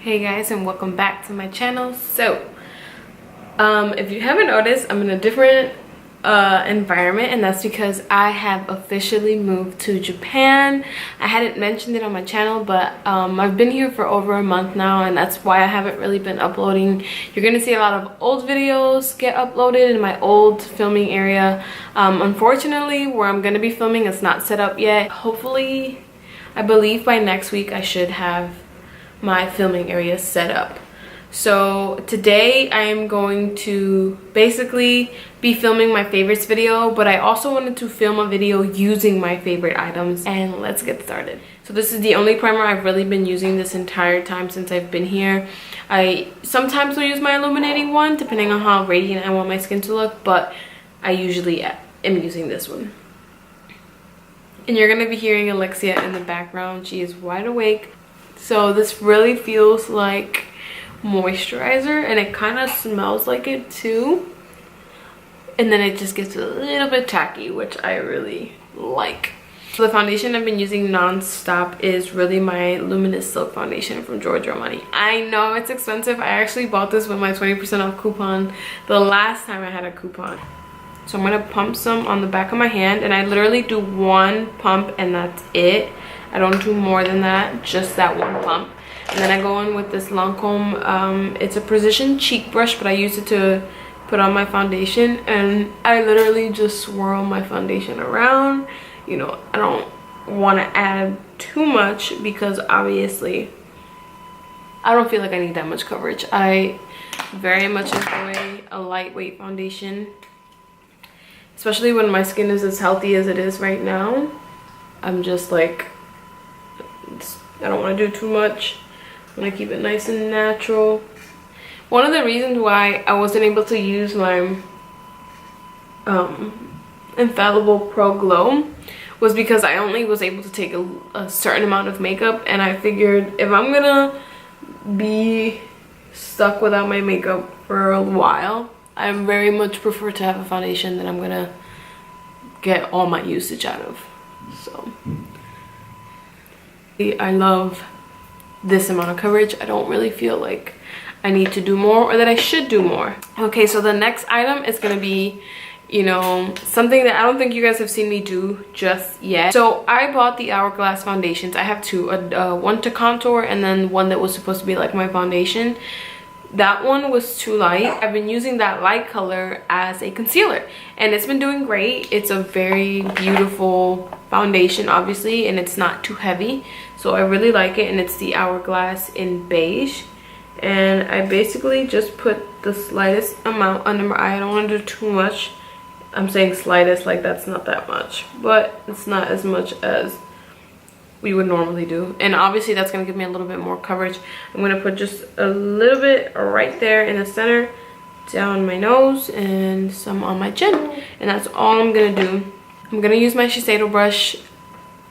Hey guys, and welcome back to my channel. So if you haven't noticed, I'm in a different environment, and that's because I have officially moved to Japan. I hadn't mentioned it on my channel, but I've been here for over a month now, and that's why I haven't really been uploading. You're gonna see a lot of old videos get uploaded in my old filming area. Unfortunately, where I'm gonna be filming is not set up yet. Hopefully, I believe by next week I should have my filming area set up. So today I am going to basically be filming my favorites video, but I also wanted to film a video using my favorite items, and let's get started. So this is the only primer I've really been using this entire time since I've been here. I sometimes will use my illuminating one depending on how radiant I want my skin to look, but I usually am using this one. And you're gonna be hearing Alexia in the background. She is wide awake. So this really feels like moisturizer, and it kind of smells like it too. And then it just gets a little bit tacky, which I really like. So the foundation I've been using non-stop is really my Luminous Silk Foundation from GIORGIO ARMANI. I know it's expensive. I actually bought this with my 20% off coupon the last time I had a coupon. So I'm gonna pump some on the back of my hand, and I literally do one pump and that's it. I don't do more than that, just that one pump. And then I go in with this LANCOME. It's a precision cheek brush, but I use it to put on my foundation, and I literally just swirl my foundation around. You know, I don't want to add too much because obviously I don't feel like I need that much coverage. I very much enjoy a lightweight foundation, especially when my skin is as healthy as it is right now. I'm just like, I don't want to do too much. I want to keep it nice and natural. One of the reasons why I wasn't able to use my Infallible Pro Glow was because I only was able to take a certain amount of makeup, and I figured if I'm gonna be stuck without my makeup for a while, I very much prefer to have a foundation that I'm gonna get all my usage out of. So I love this amount of coverage. I don't really feel like I need to do more or that I should do more. Okay, so the next item is gonna be, you know, something that I don't think you guys have seen me do just yet. So I bought the Hourglass foundations. I have two, one to contour and then one that was supposed to be like my foundation. That one was too light. I've been using that light color as a concealer, and it's been doing great. It's a very beautiful foundation, obviously, and it's not too heavy, so I really like it. And it's the Hourglass in beige, and I basically just put the slightest amount under my eye. I don't want to do too much. I'm saying slightest, like that's not that much, but it's not as much as we would normally do, and obviously that's going to give me a little bit more coverage. I'm going to put just a little bit right there in the center, down my nose, and some on my chin, and that's all I'm going to do. I'm going to use my Shiseido brush.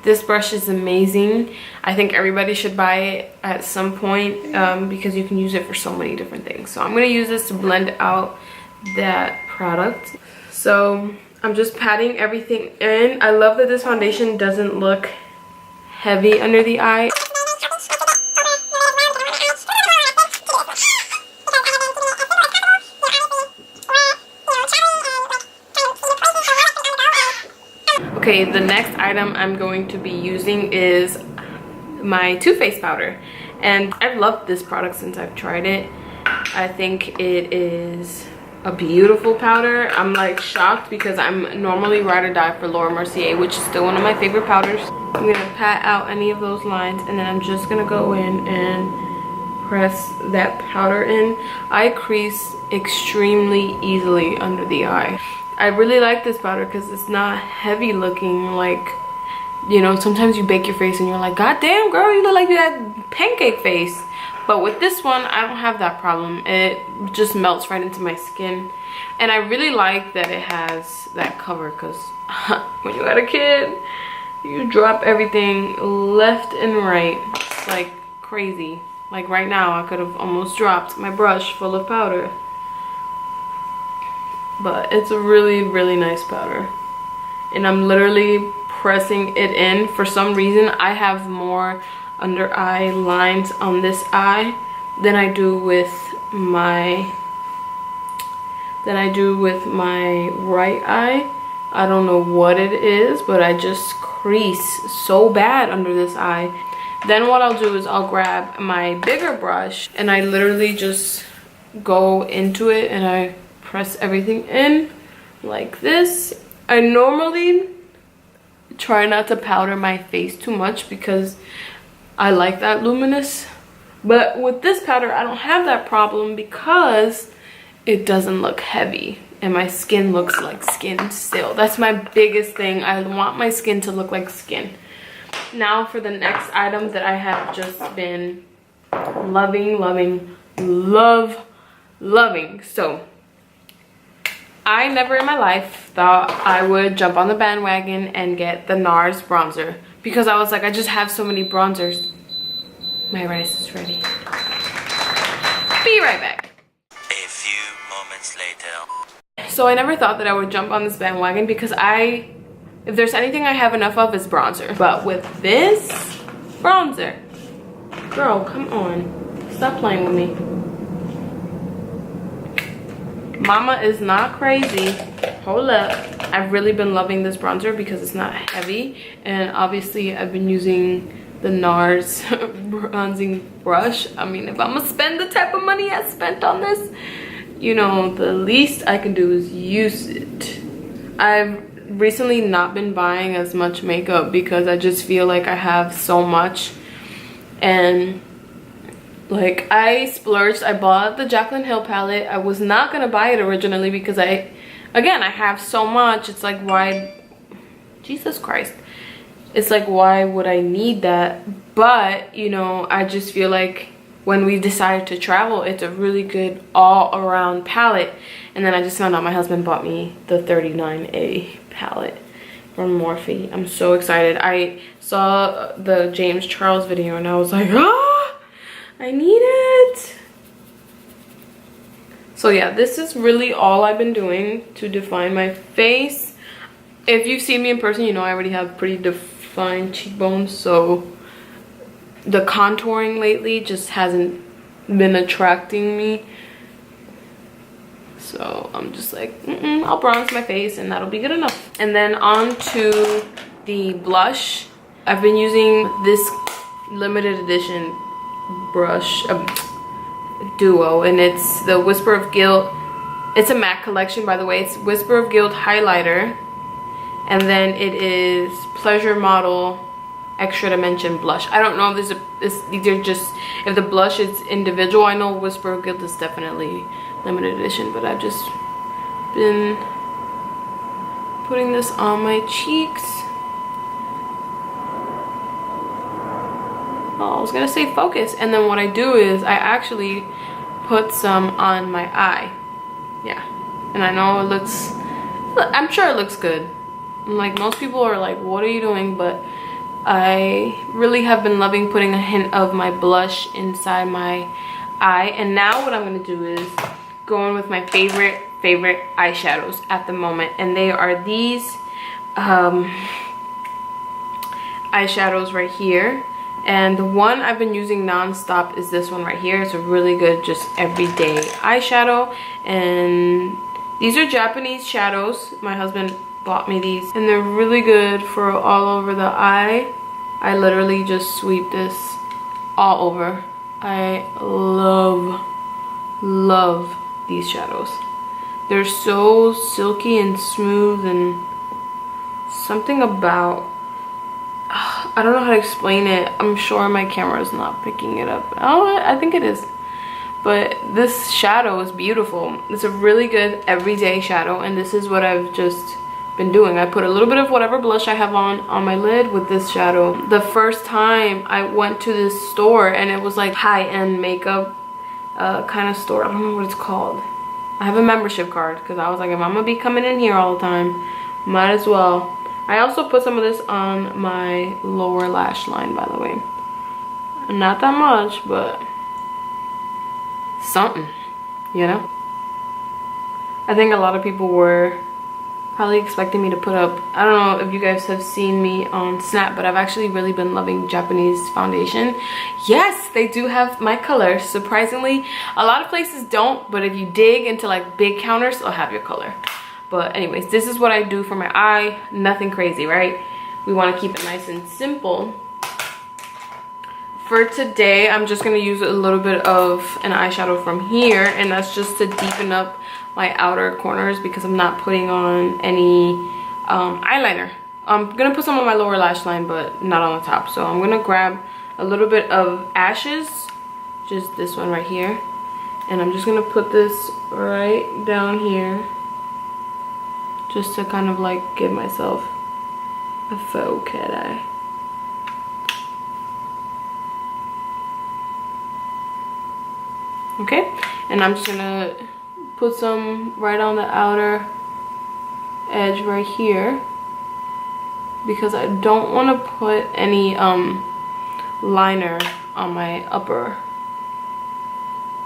This brush is amazing. I think everybody should buy it at some point because you can use it for so many different things. So I'm going to use this to blend out that product. So I'm just patting everything in. I love that this foundation doesn't look heavy under the eye. Okay, the next item I'm going to be using is my Too Faced powder, and I've loved this product since I've tried it. I think it is a beautiful powder. I'm like shocked because I'm normally ride or die for Laura Mercier, which is still one of my favorite powders. I'm gonna pat out any of those lines, and then I'm just gonna go in and press that powder in. I crease extremely easily under the eye. I really like this powder because it's not heavy looking. Like, you know, sometimes you bake your face and you're like, God damn girl, you look like you had pancake face. But with this one, I don't have that problem. It just melts right into my skin. And I really like that it has that cover, because when you got a kid, you drop everything left and right like crazy. Like right now, I could have almost dropped my brush full of powder. But it's a really, really nice powder. And I'm literally pressing it in. For some reason, I have more under eye lines on this eye than I do with my right eye. I don't know what it is, but I just crease so bad under this eye. Then what I'll do is I'll grab my bigger brush and I literally just go into it and I press everything in like this. I normally try not to powder my face too much because I like that luminous, but with this powder I don't have that problem because it doesn't look heavy and my skin looks like skin still. That's my biggest thing. I want my skin to look like skin. Now for the next item that I have just been loving. So I never in my life thought I would jump on the bandwagon and get the NARS bronzer because I was like, I just have so many bronzers. My rice is ready. Be right back. A few moments later. So I never thought that I would jump on this bandwagon because if there's anything I have enough of, is bronzer. But with this bronzer, girl, come on, stop playing with me. Mama is not crazy. Hold up. I've really been loving this bronzer because it's not heavy, and obviously I've been using the NARS bronzing brush. I mean, if I'm gonna spend the type of money I spent on this, you know, the least I can do is use it. I've recently not been buying as much makeup because I just feel like I have so much, and like I splurged. I bought the Jaclyn Hill palette. I was not gonna buy it originally because I have so much. It's like, why, Jesus Christ, it's like, why would I need that? But you know, I just feel like when we decided to travel, it's a really good all-around palette. And then I just found out my husband bought me the 39A palette from Morphe. I'm so excited. I saw the James Charles video and I was like, ah, I need it. So yeah, this is really all I've been doing to define my face. If you've seen me in person, you know I already have pretty defined cheekbones, so the contouring lately just hasn't been attracting me. So I'm just like, I'll bronze my face and that'll be good enough. And then on to the blush. I've been using this limited edition brush, duo, and it's the Whisper of Guilt. It's a MAC collection, by the way. It's Whisper of Guilt highlighter, and then it is Pleasure Model Extra Dimension blush. I don't know if these are just, if the blush is individual. I know Whisper of Guilt is definitely limited edition, but I've just been putting this on my cheeks. Oh, I was gonna say focus, and then what I do is I actually put some on my eye. Yeah, and I know it looks, I'm sure it looks good. Like, most people are like, what are you doing? But I really have been loving putting a hint of my blush inside my eye. And now what I'm gonna do is go in with my favorite eyeshadows at the moment, and they are these eyeshadows right here. And the one I've been using non-stop is this one right here. It's a really good just everyday eyeshadow, and these are Japanese shadows. My husband bought me these, and they're really good for all over the eye. I literally just sweep this all over. I love these shadows. They're so silky and smooth, and something about, I don't know how to explain it. I'm sure my camera is not picking it up. Oh, I think it is. But this shadow is beautiful. It's a really good everyday shadow, and this is what I've just been doing. I put a little bit of whatever blush I have on my lid with this shadow. The first time I went to this store, and it was like high-end makeup kind of store. I don't know what it's called. I have a membership card because I was like, if I'm gonna be coming in here all the time, might as well. I also put some of this on my lower lash line, by the way. Not that much, but something, you know? I think a lot of people were probably expecting me to put up, I don't know if you guys have seen me on Snap, but I've actually really been loving Japanese foundation. Yes, they do have my color. Surprisingly, a lot of places don't, but if you dig into like big counters, they'll have your color. But anyways, this is what I do for my eye. Nothing crazy, right? We want to keep it nice and simple. For today, I'm just going to use a little bit of an eyeshadow from here, and that's just to deepen up my outer corners because I'm not putting on any eyeliner. I'm going to put some on my lower lash line, but not on the top. So I'm going to grab a little bit of Ashes, just this one right here, and I'm just going to put this right down here just to kind of like give myself a faux cat eye. Okay, and I'm just gonna put some right on the outer edge right here because I don't want to put any liner on my upper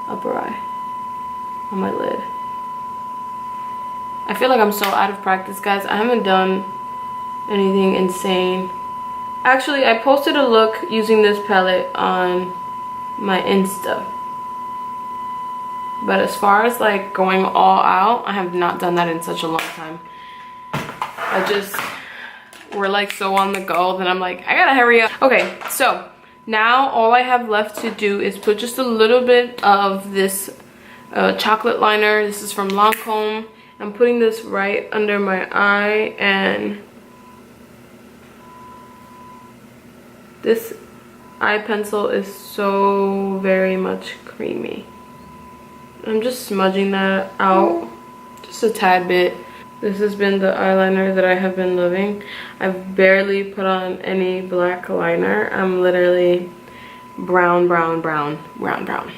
eye, on my lid. I feel like I'm so out of practice, guys. I haven't done anything insane. Actually, I posted a look using this palette on my Insta. But as far as like going all out, I have not done that in such a long time. We're like so on the go that I'm like, I gotta hurry up. Okay, so now all I have left to do is put just a little bit of this chocolate liner. This is from Lancome. I'm putting this right under my eye, and this eye pencil is so very much creamy. I'm just smudging that out just a tad bit. This has been the eyeliner that I have been loving. I've barely put on any black liner. I'm literally brown, brown, brown, brown, brown.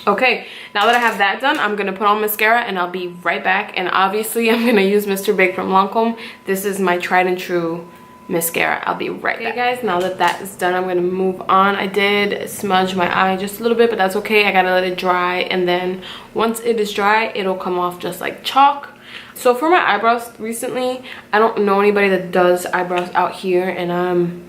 Okay, now that I have that done, I'm gonna put on mascara and I'll be right back. And obviously I'm gonna use Mr. Big from Lancome. This is my tried and true mascara. I'll be right back. Okay guys, now that that is done, I'm gonna move on. I did smudge my eye just a little bit, but that's okay. I gotta let it dry, and then once it is dry, it'll come off just like chalk. So for my eyebrows recently, I don't know anybody that does eyebrows out here, and I'm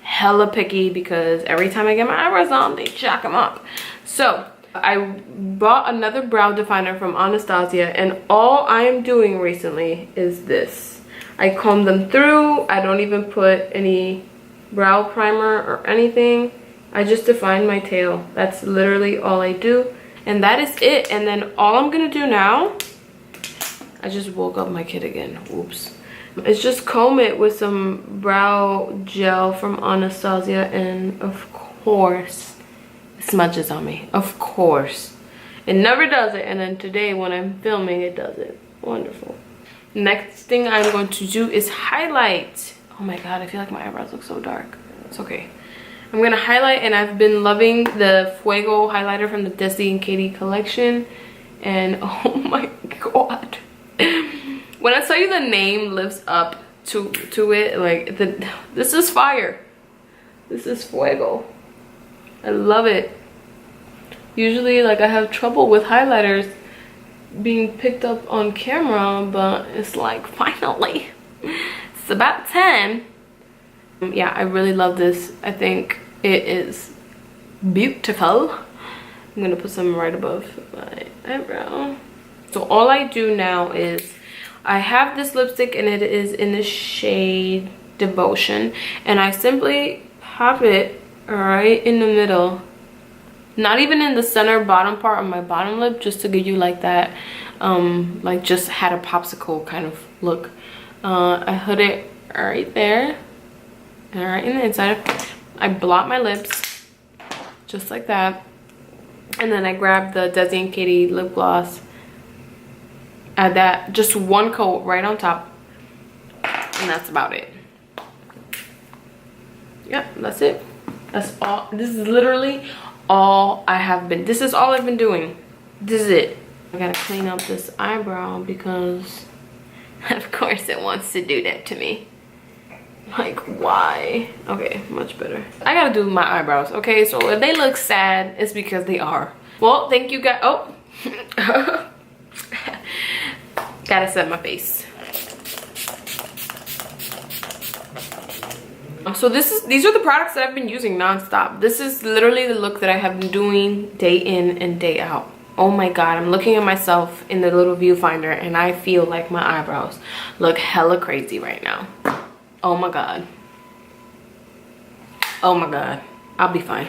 hella picky because every time I get my eyebrows on, they jack them up. So I bought another brow definer from Anastasia, and all I am doing recently is this. I comb them through. I don't even put any brow primer or anything. I just define my tail. That's literally all I do, and that is it. And then all I'm gonna do now, I just woke up my kid again, oops, is just comb it with some brow gel from Anastasia, and of course it smudges on me. Of course it never does it, and then today when I'm filming it does it. Wonderful. Next thing I'm going to do is highlight. Oh my god, I feel like my eyebrows look so dark. It's okay. I'm gonna highlight, and I've been loving the Fuego highlighter from the Desightly collection, and oh my god. When I tell you the name lives up to it, like this is fire. This is Fuego. I love it. Usually like I have trouble with highlighters being picked up on camera, but it's like finally it's about time. Yeah, I really love this. I think it is beautiful. I'm gonna put some right above my eyebrow. So all I do now is I have this lipstick, and it is in the shade Devotion, and I simply pop it right in the middle, not even in the center bottom part of my bottom lip, just to give you like that like just had a popsicle kind of look. I put it right there and right in the inside. I blot my lips just like that, and then I grab the Desi and Katie lip gloss, add that, just one coat right on top, and that's about it. Yeah, that's it. That's all. This is literally all I have been, this is all I've been doing. This is it. I gotta clean up this eyebrow because of course it wants to do that to me. Like, why? Okay, much better. I gotta do my eyebrows, okay? So if they look sad, it's because they are. Well, thank you guys. Oh. Gotta set my face. So these are the products that I've been using non-stop. This is literally the look that I have been doing day in and day out. Oh my god, I'm looking at myself in the little viewfinder and I feel like my eyebrows look hella crazy right now. Oh my god. Oh my god. I'll be fine.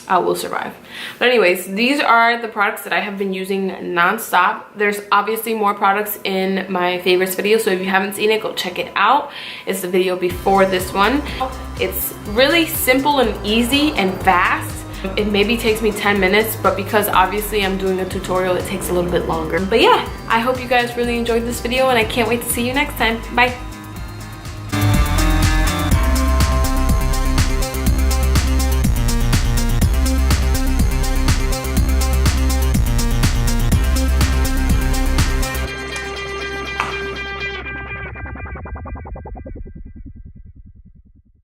I will survive. But anyways, these are the products that I have been using non-stop. There's obviously more products in my favorites video, so if you haven't seen it, go check it out. It's the video before this one. It's really simple and easy and fast. It maybe takes me 10 minutes, but because obviously I'm doing a tutorial, it takes a little bit longer. But yeah, I hope you guys really enjoyed this video and I can't wait to see you next time. Bye.